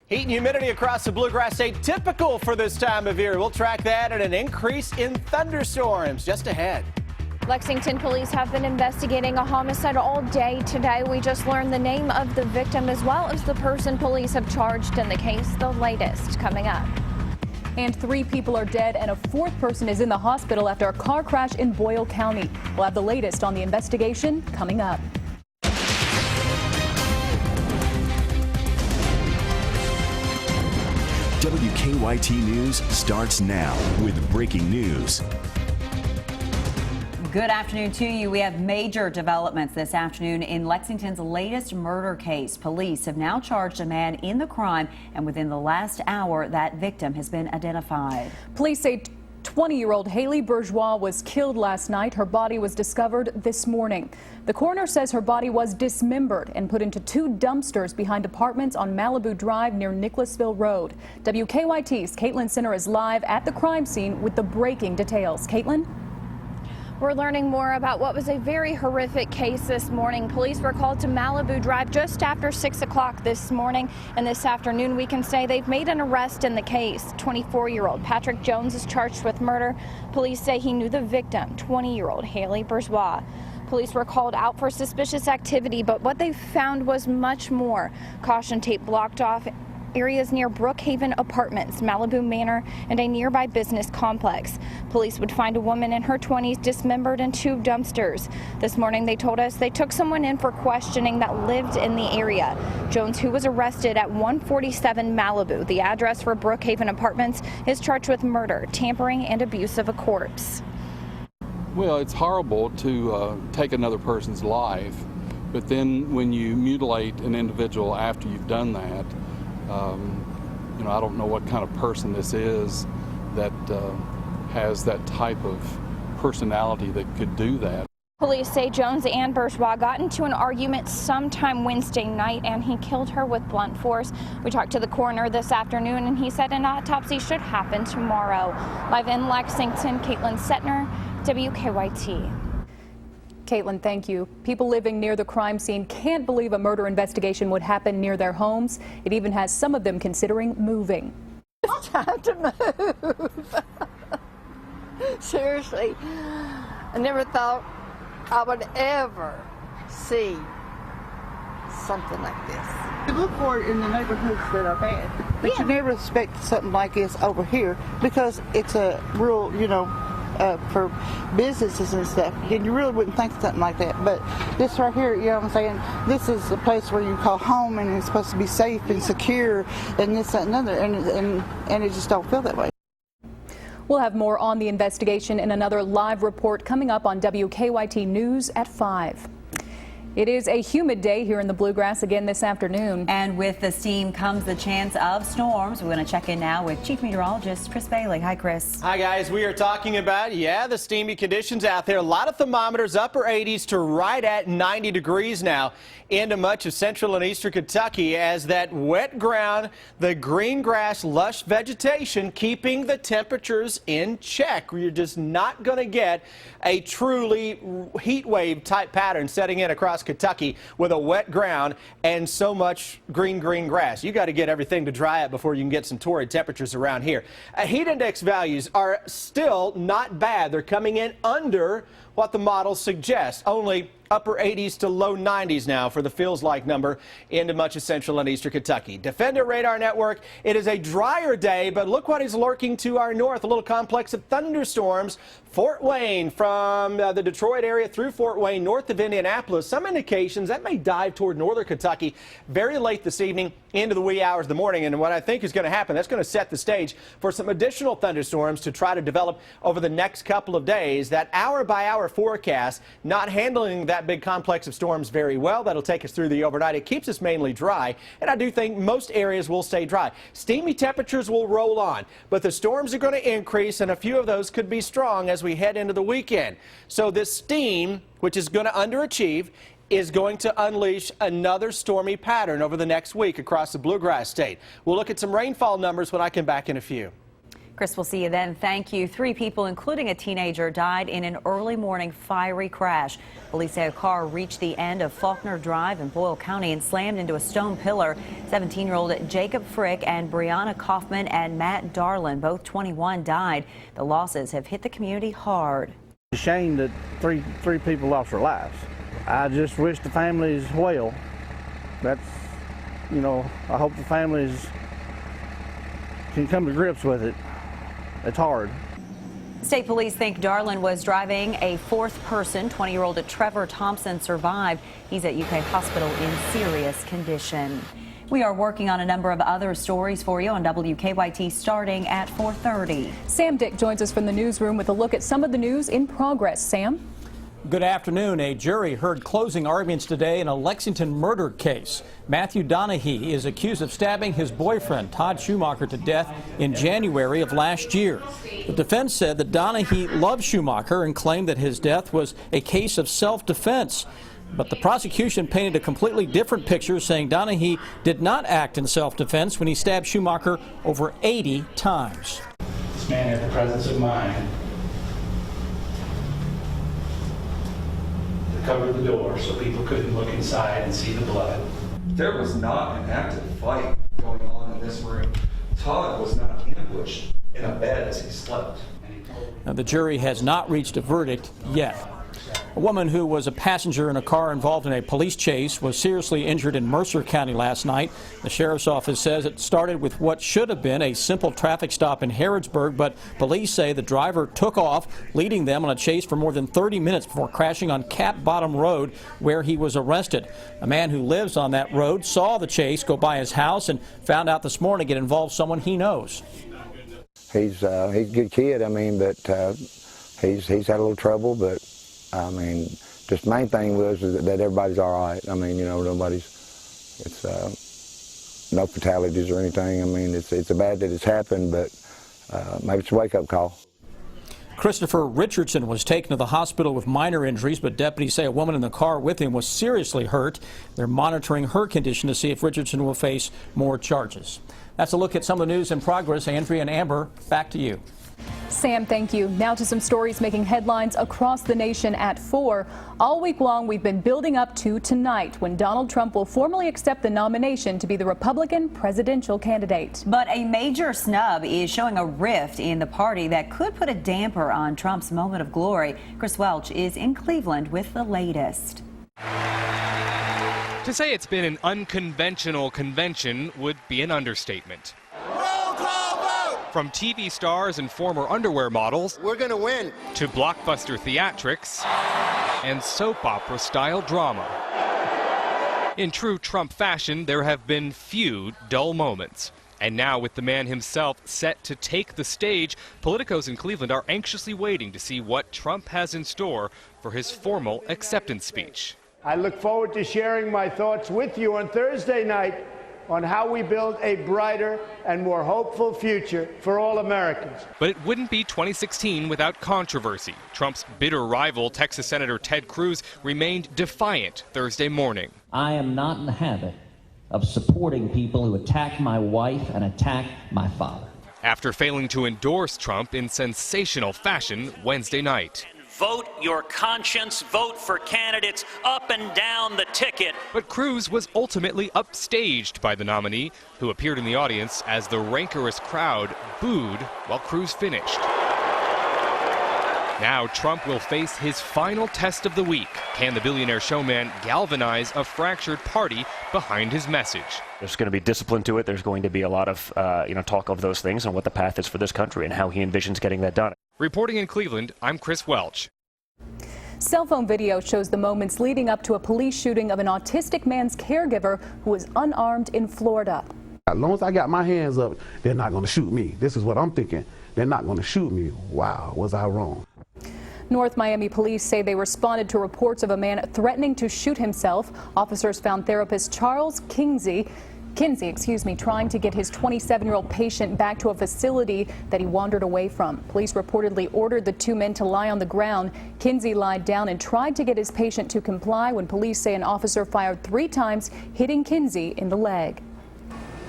Heat and humidity across the Bluegrass State, typical for this time of year. We'll track that and an increase in thunderstorms just ahead. Lexington police have been investigating a homicide all day today. We just learned the name of the victim as well as the person police have charged in the case. The latest coming up. And 3 people are dead and a 4th person is in the hospital after a car crash in Boyle County. We'll have the latest on the investigation coming up. WKYT News starts now with breaking news. Good afternoon to you. We have major developments this afternoon in Lexington's latest murder case. Police have now charged a man in the crime, and within the last hour, that victim has been identified. Police say 20-year-old Haley Bourgeois was killed last night. Her body was discovered this morning. The coroner says her body was dismembered and put into 2 dumpsters behind apartments on Malibu Drive near Nicholasville Road. WKYT's Caitlin Sinner is live at the crime scene with the breaking details. Caitlin? We're learning more about what was a very horrific case this morning. Police were called to Malibu Drive just after 6 o'clock this morning, and this afternoon we can say they've made an arrest in the case. 24-year-old Patrick Jones is charged with murder. Police say he knew the victim, 20-year-old Haley Bourgeois. Police were called out for suspicious activity, but what they found was much more. Caution tape blocked off areas near Brookhaven Apartments, Malibu Manor, and a nearby business complex. Police would find a woman in her 20s dismembered in 2 dumpsters. This morning they told us they took someone in for questioning that lived in the area. Jones, who was arrested at 147 Malibu, the address for Brookhaven Apartments, is charged with murder, tampering, and abuse of a corpse. Well, it's horrible to take another person's life, but then when you mutilate an individual after you've done that, I don't know what kind of person this is that has that type of personality that could do that. Police say Jones and Bourgeois got into an argument sometime Wednesday night, and he killed her with blunt force. We talked to the coroner this afternoon, and he said an autopsy should happen tomorrow. Live in Lexington, Caitlin Setner, WKYT. Caitlin, thank you. People living near the crime scene can't believe a murder investigation would happen near their homes. It even has some of them considering moving. It's time to move. Seriously, I never thought I would ever see something like this. You look for it in the neighborhoods that are bad, but you never expect something like this over here because it's a rural, for businesses and stuff, and you really wouldn't think something like that. But this right here, you know what I'm saying, this is a place where you call home, and it's supposed to be safe and secure, and this, that, and another, and it just don't feel that way. We'll have more on the investigation in another live report coming up on WKYT News at 5. It is a humid day here in the Bluegrass again this afternoon. And with the steam comes the chance of storms. We're going to check in now with Chief Meteorologist Chris Bailey. Hi, Chris. Hi, guys. We are talking about, the steamy conditions out there. A lot of thermometers, upper 80s to right at 90 degrees now into much of central and eastern Kentucky as that wet ground, the green grass, lush vegetation keeping the temperatures in check. You're just not going to get a truly heat wave type pattern setting in across Kentucky with a wet ground and so much green grass. You got to get everything to dry up before you can get some torrid temperatures around here. Heat index values are still not bad. They're coming in under what the models suggest. Only upper 80s to low 90s now for the feels like number into much of central and eastern Kentucky. Defender Radar Network, it is a drier day, but look what is lurking to our north. A little complex of thunderstorms. Fort Wayne from the Detroit area through Fort Wayne north of Indianapolis. Some indications that may dive toward northern Kentucky very late this evening into the wee hours of the morning. And what I think is going to happen, that's going to set the stage for some additional thunderstorms to try to develop over the next couple of days. That hour-by-hour forecast not handling that big complex of storms very well. That'll take us through the overnight. It keeps us mainly dry, and I do think most areas will stay dry. Steamy temperatures will roll on, but the storms are going to increase, and a few of those could be strong as we head into the weekend. So this steam, which is going to underachieve, is going to unleash another stormy pattern over the next week across the Bluegrass State. We'll look at some rainfall numbers when I come back in a few. Chris, we'll see you then. Thank you. 3 people, including a teenager, died in an early morning fiery crash. Police say a car reached the end of Faulkner Drive in Boyle County and slammed into a stone pillar. 17-year-old Jacob Frick and Brianna Kaufman and Matt Darlin, both 21, died. The losses have hit the community hard. It's a shame that three people lost their lives. I just wish the families well. That's, you know, I hope the families can come to grips with it. It's hard. State police think Darlin was driving. A 4th person, 20-year-old Trevor Thompson, survived. He's at UK Hospital in serious condition. We are working on a number of other stories for you on WKYT starting at 4:30. Sam Dick joins us from the newsroom with a look at some of the news in progress. Sam? Good afternoon. A jury heard closing arguments today in a Lexington murder case. Matthew Donahue is accused of stabbing his boyfriend, Todd Schumacher, to death in January of last year. The defense said that Donahue loved Schumacher and claimed that his death was a case of self-defense. But the prosecution painted a completely different picture, saying Donahue did not act in self-defense when he stabbed Schumacher over 80 times. This man had the presence of mind to cover the door so people couldn't look inside and see the blood. There was not an active fight going on in this room. Todd was not ambushed in a bed as he slept. Now, the jury has not reached a verdict yet. A woman who was a passenger in a car involved in a police chase was seriously injured in Mercer County last night. The sheriff's office says it started with what should have been a simple traffic stop in Harrodsburg, but police say the driver took off, leading them on a chase for more than 30 minutes before crashing on Cap Bottom Road, where he was arrested. A man who lives on that road saw the chase go by his house and found out this morning it involved someone he knows. He's a good kid, I mean, but he's had a little trouble, but I mean, just the main thing was that everybody's all right. I mean, you know, it's no fatalities or anything. I mean, it's bad that it's happened, but maybe it's a wake-up call. Christopher Richardson was taken to the hospital with minor injuries, but deputies say a woman in the car with him was seriously hurt. They're monitoring her condition to see if Richardson will face more charges. That's a look at some of the news in progress. Andrea and Amber, back to you. Sam, thank you. Now to some stories making headlines across the nation at 4. All week long, we've been building up to tonight, when Donald Trump will formally accept the nomination to be the Republican presidential candidate. But a major snub is showing a rift in the party that could put a damper on Trump's moment of glory. Chris Welch is in Cleveland with the latest. To say it's been an unconventional convention would be an understatement. From TV stars and former underwear models, we're going to win, to blockbuster theatrics and soap opera style drama. In true Trump fashion, there have been few dull moments. And now, with the man himself set to take the stage, politicos in Cleveland are anxiously waiting to see what Trump has in store for his formal acceptance speech. I look forward to sharing my thoughts with you on Thursday night on how we build a brighter and more hopeful future for all Americans. But it wouldn't be 2016 without controversy. Trump's bitter rival, Texas Senator Ted Cruz, remained defiant Thursday morning. I am not in the habit of supporting people who attack my wife and attack my father. After failing to endorse Trump in sensational fashion Wednesday night. Vote your conscience, vote for candidates up and down the ticket. But Cruz was ultimately upstaged by the nominee, who appeared in the audience as the rancorous crowd booed while Cruz finished. Now Trump will face his final test of the week. Can the billionaire showman galvanize a fractured party behind his message? There's going to be discipline to it. There's going to be a lot of talk of those things and what the path is for this country and how he envisions getting that done. Reporting in Cleveland, I'm Chris Welch. Cell phone video shows the moments leading up to a police shooting of an autistic man's caregiver who was unarmed in Florida. As long as I got my hands up, they're not going to shoot me. This is what I'm thinking. They're not going to shoot me. Wow, was I wrong? North Miami police say they responded to reports of a man threatening to shoot himself. Officers found therapist Charles Kinsey, trying to get his 27-year-old patient back to a facility that he wandered away from. Police reportedly ordered the 2 men to lie on the ground. Kinsey lied down and tried to get his patient to comply when police say an officer fired 3 times, hitting Kinsey in the leg.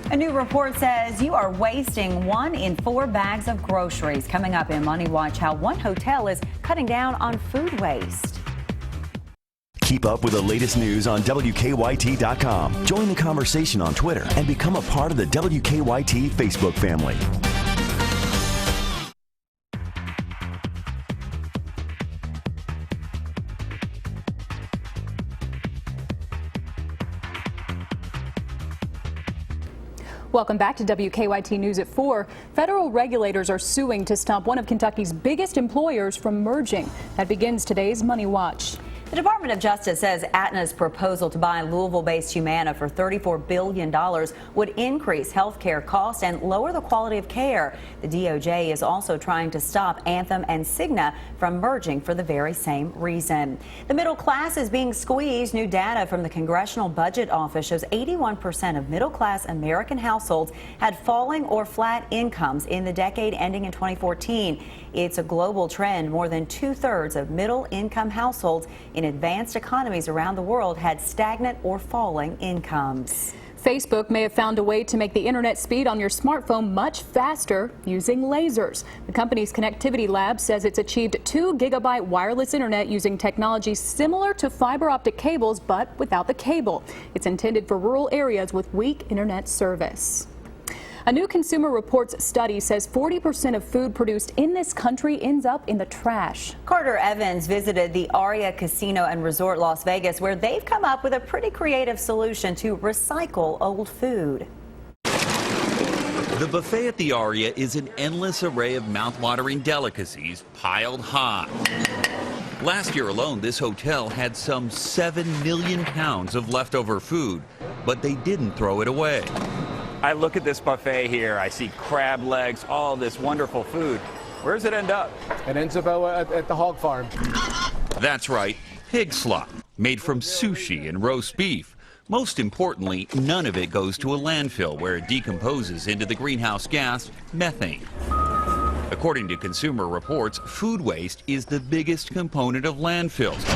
A new report says you are wasting 1 in 4 bags of groceries. Coming up in Money Watch, how one hotel is cutting down on food waste. Keep up with the latest news on WKYT.com. Join the conversation on Twitter and become a part of the WKYT Facebook family. Welcome back to WKYT News at 4. Federal regulators are suing to stop one of Kentucky's biggest employers from merging. That begins today's Money Watch. The Department of Justice says Aetna's proposal to buy Louisville-based Humana for $34 billion would increase health care costs and lower the quality of care. The DOJ is also trying to stop Anthem and Cigna from merging for the very same reason. The middle class is being squeezed. New data from the Congressional Budget Office shows 81% of middle-class American households had falling or flat incomes in the decade ending in 2014. It's a global trend. More than 2/3 of middle-income households in advanced economies around the world had stagnant or falling incomes. Facebook may have found a way to make the internet speed on your smartphone much faster using lasers. The company's connectivity lab says it's achieved 2 GB wireless internet using technology similar to fiber optic cables, but without the cable. It's intended for rural areas with weak internet service. A new Consumer Reports study says 40% of food produced in this country ends up in the trash. Carter Evans visited the Aria Casino and Resort Las Vegas, where they've come up with a pretty creative solution to recycle old food. The buffet at the Aria is an endless array of mouthwatering delicacies piled high. Last year alone, this hotel had some 7 million pounds of leftover food, but they didn't throw it away. I look at this buffet here, I see crab legs, all this wonderful food. Where does it end up? It ends up at the hog farm. That's right, pig slop, made from sushi and roast beef. Most importantly, none of it goes to a landfill where it decomposes into the greenhouse gas, methane. According to Consumer Reports, food waste is the biggest component of landfills.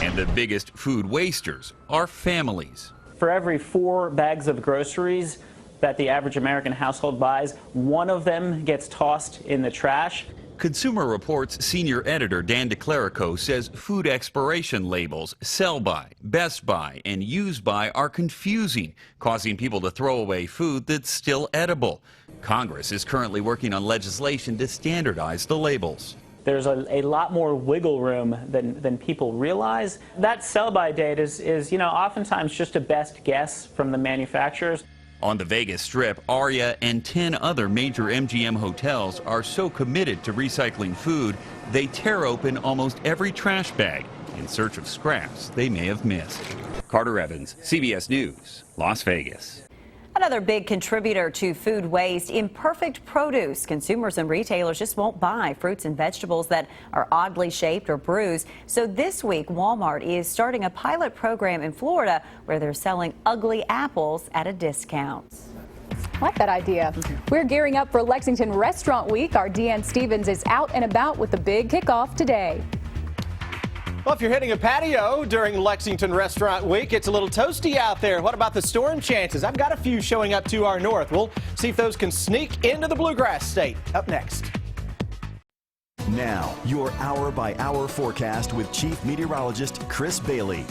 And the biggest food wasters are families. For every 4 bags of groceries that the average American household buys, 1 of them gets tossed in the trash. Consumer Reports senior editor Dan DeClerico says food expiration labels, sell by, best by, and use by are confusing, causing people to throw away food that's still edible. Congress is currently working on legislation to standardize the labels. There's a lot more wiggle room than people realize. That sell-by date is oftentimes just a best guess from the manufacturers. On the Vegas Strip, Aria and 10 other major MGM hotels are so committed to recycling food, they tear open almost every trash bag in search of scraps they may have missed. Carter Evans, CBS News, Las Vegas. Another big contributor to food waste, imperfect produce. Consumers and retailers just won't buy fruits and vegetables that are oddly shaped or bruised. So this week, Walmart is starting a pilot program in Florida where they're selling ugly apples at a discount. I like that idea. We're gearing up for Lexington Restaurant Week. Our Deanne Stevens is out and about with the big kickoff today. Well, if you're hitting a patio during Lexington Restaurant Week, it's a little toasty out there. What about the storm chances? I've got a few showing up to our north. We'll see if those can sneak into the Bluegrass State. Up next. Now, your hour-by-hour forecast with Chief Meteorologist Chris Bailey.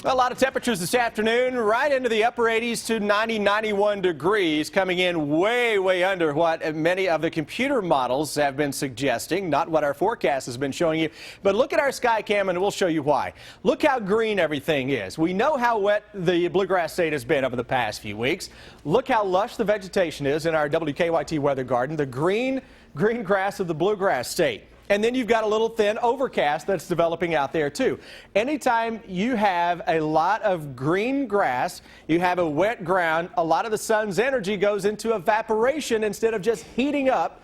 A lot of temperatures this afternoon, right into the upper 80s to 90, 91 degrees, coming in way under what many of the computer models have been suggesting, not what our forecast has been showing you. But look at our sky cam and we'll show you why. Look how green everything is. We know how wet the Bluegrass State has been over the past few weeks. Look how lush the vegetation is in our WKYT weather garden, the green grass of the Bluegrass State. And then you've got a little thin overcast that's developing out there too. Anytime you have a lot of green grass, you have a wet ground, a lot of the sun's energy goes into evaporation instead of just heating up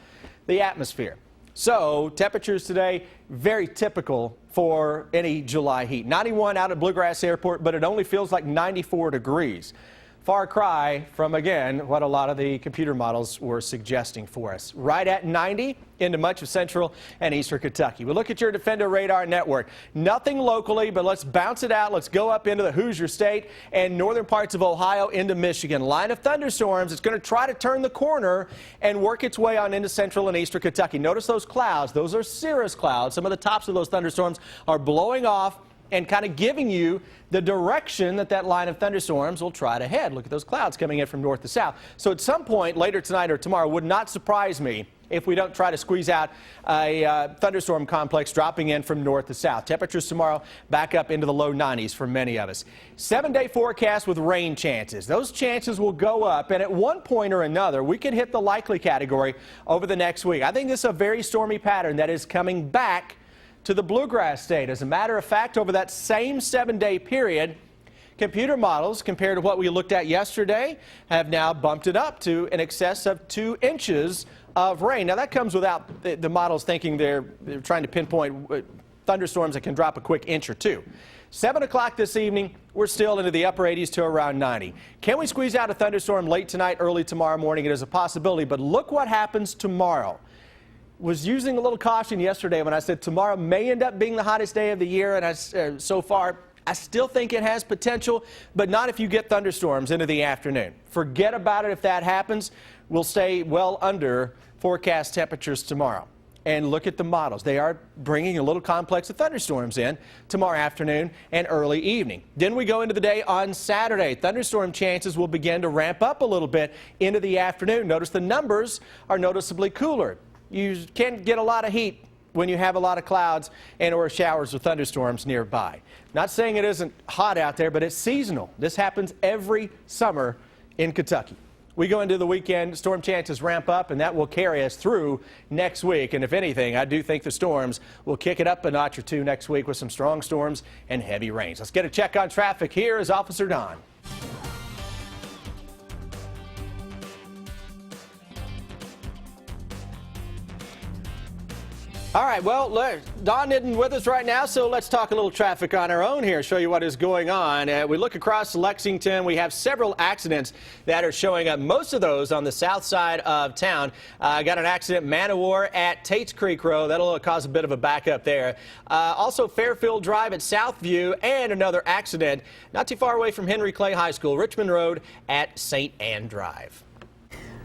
the atmosphere. So temperatures today, very typical for any July heat. 91 out at Bluegrass Airport, but it only feels like 94 degrees. Far cry from, again, what a lot of the computer models were suggesting for us. Right at 90 into much of central and eastern Kentucky. We look at your Defender radar network. Nothing locally, but let's bounce it out. Let's go up into the Hoosier State and northern parts of Ohio into Michigan. Line of thunderstorms. It's going to try to turn the corner and work its way on into central and eastern Kentucky. Notice those clouds. Those are cirrus clouds. Some of the tops of those thunderstorms are blowing off and kind of giving you the direction that line of thunderstorms will try to head. Look at those clouds coming in from north to south. So at some point later tonight or tomorrow, would not surprise me if we don't try to squeeze out a thunderstorm complex dropping in from north to south. Temperatures tomorrow back up into the low 90s for many of us. 7-day forecast with rain chances. Those chances will go up, and at one point or another, we could hit the likely category over the next week. I think this is a very stormy pattern that is coming back to the Bluegrass State. As a matter of fact, over that same 7-day period, computer models, compared to what we looked at yesterday, have now bumped it up to in excess of 2 inches of rain. Now, that comes without the models thinking they're trying to pinpoint thunderstorms that can drop a quick inch or two. 7 o'clock this evening, we're still into the upper 80s to around 90. Can we squeeze out a thunderstorm late tonight, early tomorrow morning? It is a possibility, but look what happens tomorrow. Was using a little caution yesterday when I said tomorrow may end up being the hottest day of the year, and so far I still think it has potential, but not if you get thunderstorms into the afternoon. Forget about it if that happens. We'll stay well under forecast temperatures tomorrow. And look at the models. They are bringing a little complex of thunderstorms in tomorrow afternoon and early evening. Then we go into the day on Saturday. Thunderstorm chances will begin to ramp up a little bit into the afternoon. Notice the numbers are noticeably cooler. You can't get a lot of heat when you have a lot of clouds and or showers or thunderstorms nearby. Not saying it isn't hot out there, but it's seasonal. This happens every summer in Kentucky. We go into the weekend, storm chances ramp up, and that will carry us through next week. And if anything, I do think the storms will kick it up a notch or two next week with some strong storms and heavy rains. Let's get a check on traffic. Here is Officer Don. All right, well, Don isn't with us right now, so let's talk a little traffic on our own here, show you what is going on. We look across Lexington. We have several accidents that are showing up, most of those on the south side of town. Got an accident, Man-O-War at Tate's Creek Road. That'll cause a bit of a backup there. Also, Fairfield Drive at Southview, and another accident not too far away from Henry Clay High School, Richmond Road at St. Anne Drive.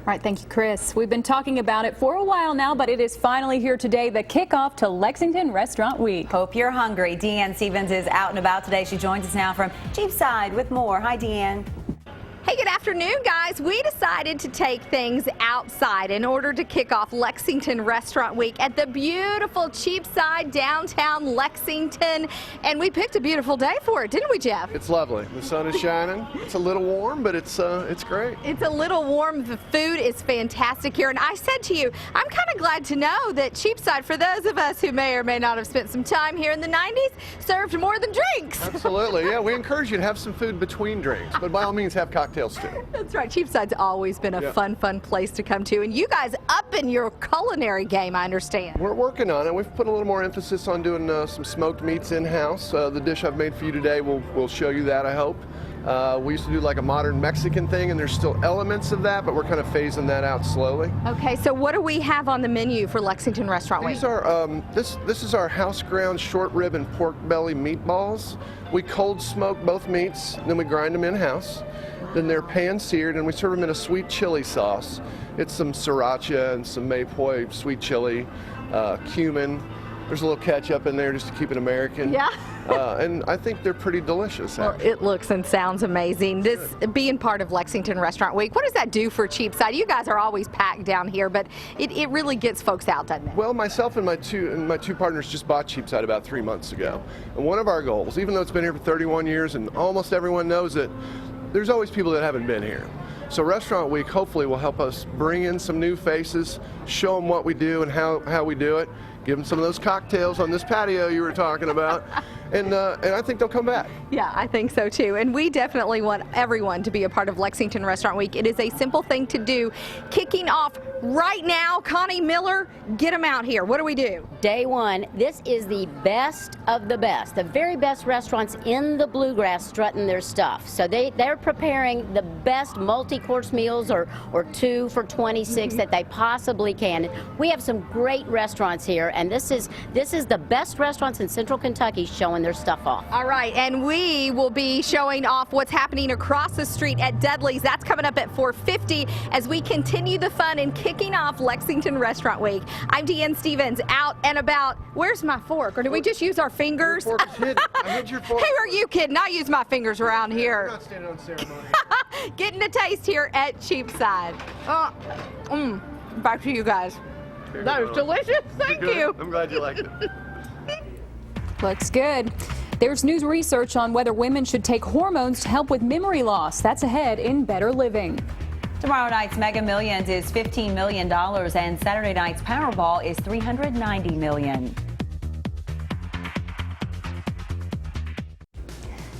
All right, thank you, Chris. We've been talking about it for a while now, but it is finally here today, the kickoff to Lexington Restaurant Week. Hope you're hungry. Deanne Stevens is out and about today. She joins us now from Cheapside with more. Hi, Deanne. Hey, good afternoon, guys. We decided to take things outside in order to kick off Lexington Restaurant Week at the beautiful Cheapside, downtown Lexington. And we picked a beautiful day for it, didn't we, Jeff? It's lovely. The sun is shining. It's a little warm, but it's great. It's a little warm. The food is fantastic here. And I said to you, I'm kind of glad to know that Cheapside, for those of us who may or may not have spent some time here in the 90s, served more than drinks. Absolutely. Yeah, we encourage you to have some food between drinks, but by all means have cocktails too. That's right. Cheapside's always been a fun place to come to. And you guys up in your culinary game, I understand. We're working on it. We've put a little more emphasis on doing some smoked meats in-house. The dish I've made for you today will show you that, I hope. We used to do like a modern Mexican thing, and there's still elements of that, but we're kind of phasing that out slowly. Okay, so what do we have on the menu for Lexington Restaurant Week? These are this is our house ground short rib and pork belly meatballs. We cold smoke both meats, then we grind them in-house. Then they're pan seared, and we serve them in a sweet chili sauce. It's some sriracha and some maypoi sweet chili, cumin. There's a little ketchup in there just to keep it American. Yeah. And I think they're pretty delicious. Well, it looks and sounds amazing. This being part of Lexington Restaurant Week, what does that do for Cheapside? You guys are always packed down here, but it really gets folks out, doesn't it? Well, myself and my two partners just bought Cheapside about 3 months ago. And one of our goals, even though it's been here for 31 years and almost everyone knows it, there's always people that haven't been here. So Restaurant Week hopefully will help us bring in some new faces, show them what we do and how we do it, give them some of those cocktails on this patio you were talking about, and I think they'll come back. Yeah, I think so too. And we definitely want everyone to be a part of Lexington Restaurant Week. It is a simple thing to do. Kicking off right now, Connie Miller, get them out here. What do we do? Day one, this is the best of the best, the very best restaurants in the Bluegrass strutting their stuff. So they're preparing the best multi-course meals or 2 for $26 that they possibly can. We have some great restaurants here, and this is the best restaurants in Central Kentucky showing their stuff off. All right, and we will be showing off what's happening across the street at Dudley's. That's coming up at 4:50 as we continue the fun and kicking off Lexington Restaurant Week. I'm Deanne Stevens, out and about. Where's my fork? Or do we just use our fingers? Your fork is hidden. I hid your fork. Hey, are you kidding? I use my fingers around here. We're not standing on ceremony. Getting a taste here at Cheapside. Back to you guys. That was delicious. Thank you. I'm glad you liked it. Looks good. There's new research on whether women should take hormones to help with memory loss. That's ahead in Better Living. Tomorrow night's Mega Millions is $15 million, and Saturday night's Powerball is $390 million.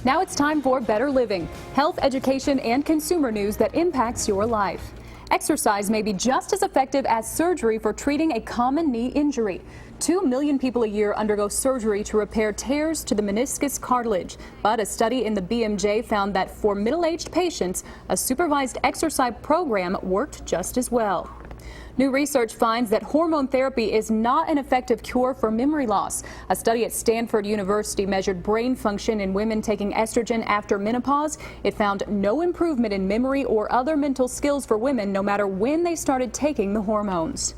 Now it's time for Better Living, health, education, and consumer news that impacts your life. Exercise may be just as effective as surgery for treating a common knee injury. 2 million people a year undergo surgery to repair tears to the meniscus cartilage. But a study in the BMJ found that for middle-aged patients, a supervised exercise program worked just as well. New research finds that hormone therapy is not an effective cure for memory loss. A study at Stanford University measured brain function in women taking estrogen after menopause. It found no improvement in memory or other mental skills for women, no matter when they started taking the hormones.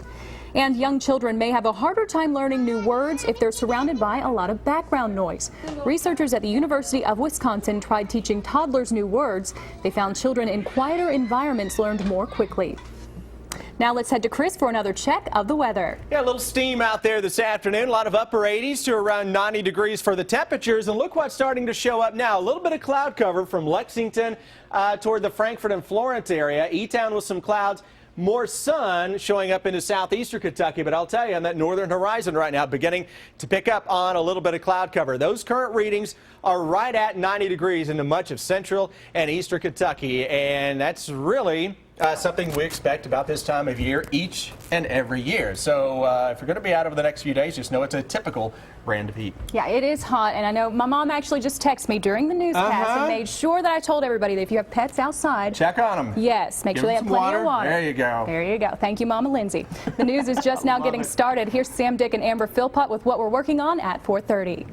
And young children may have a harder time learning new words if they're surrounded by a lot of background noise. Researchers at the University of Wisconsin tried teaching toddlers new words. They found children in quieter environments learned more quickly. Now let's head to Chris for another check of the weather. Yeah, a little steam out there this afternoon. A lot of upper 80s to around 90 degrees for the temperatures. And look what's starting to show up now. A little bit of cloud cover from Lexington toward the Frankfort and Florence area. E-Town with some clouds. More sun showing up into southeastern Kentucky, but I'll tell you, on that northern horizon right now, beginning to pick up on a little bit of cloud cover. Those current readings are right at 90 degrees into much of central and eastern Kentucky, and that's really something we expect about this time of year each and every year. So if you're going to be out over the next few days, just know it's a typical brand of heat. Yeah, it is hot, and I know my mom actually just texted me during the newscast and made sure that I told everybody that if you have pets outside, check on them. Yes, make sure they have plenty of water. There you go. There you go. Thank you, Mama Lindsay. The news is just now getting started. Here's Sam Dick and Amber Philpott with what we're working on at 4:30.